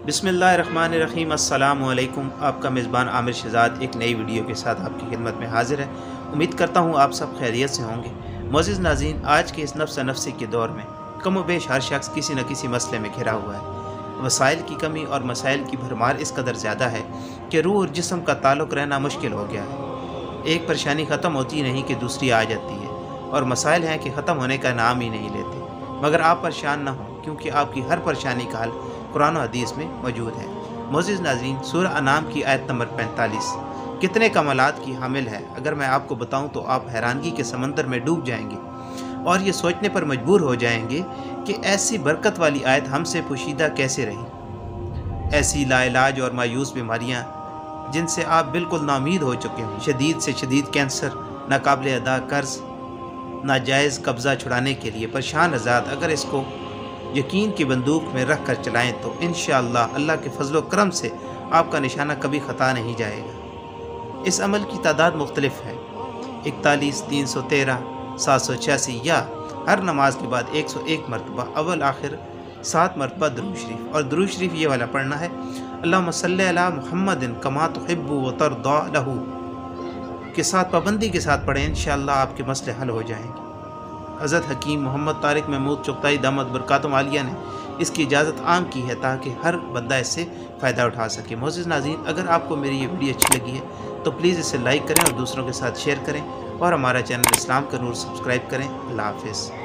बिस्मिल्लाहिर्रहमानिर्रहीम। अस्सलामु अलैकुम। आपका मेज़बान आमिर शहजाद एक नई वीडियो के साथ आपकी खिदमत में हाजिर है। उम्मीद करता हूँ आप सब खैरियत से होंगे। मोअज़्ज़िज़ नाज़रीन, आज के इस नफ्स नफ्सी के दौर में कम व बेश हर शख्स किसी न किसी मसले में घिरा हुआ है। वसाइल की कमी और मसाइल की भरमार इस कदर ज़्यादा है कि रूह और जिस्म का ताल्लुक़ रहना मुश्किल हो गया है। एक परेशानी ख़त्म होती नहीं कि दूसरी आ जाती है, और मसाइल हैं कि ख़त्म होने का नाम ही नहीं लेते। मगर आप परेशान न हों, क्योंकि आपकी हर परेशानी का हल कुरान और हदीस में मौजूद है। मोअज़्ज़िज़ नाज़रीन, सूरह अनाम की आयत नंबर 45 कितने कमालात की हामिल है। अगर मैं आपको बताऊं तो आप हैरानगी के समंदर में डूब जाएंगे और ये सोचने पर मजबूर हो जाएंगे कि ऐसी बरकत वाली आयत हमसे पोशीदा कैसे रही। ऐसी लाइलाज और मायूस बीमारियां जिनसे आप बिल्कुल नाउमीद हो चुके हैं, शदीद से शदीद कैंसर, नाकाबिल अदा कर्ज, नाजायज़ कब्ज़ा छुड़ाने के लिए परेशान आज़ाद, अगर इसको यकीन की बंदूक में रख कर चलाएँ तो इंशाअल्लाह अल्लाह के फजल व करम से आपका निशाना कभी ख़ता नहीं जाएगा। इस अमल की तादाद मुख्तलिफ है, 41, 313, 786 या हर नमाज के बाद 101 मरतबा अव्वल आखिर 7 मरतबा दुरूद शरीफ। और दुरूद शरीफ ये वाला पढ़ना है, अल्लाहुम्मा सल्ली अला मुहम्मदिन कमा तुहिब्बु व तर्दा लहू के साथ पाबंदी के साथ पढ़ें। इंशाअल्लाह आपके मसले हल हो जाएंगे। हज़रत हकीम मोहम्मद तारिक महमूद चुग़ताई दामद बरकातुहु आलिया ने इसकी इजाज़त आम की है ताकि हर बंदा इससे फ़ायदा उठा सके। मोअज़्ज़िज़ नाज़रीन, अगर आपको मेरी ये वीडियो अच्छी लगी है तो प्लीज़ इसे लाइक करें और दूसरों के साथ शेयर करें, और हमारा चैनल इस्लाम का नूर सब्सक्राइब करें। अल्लाह हाफ़िज़।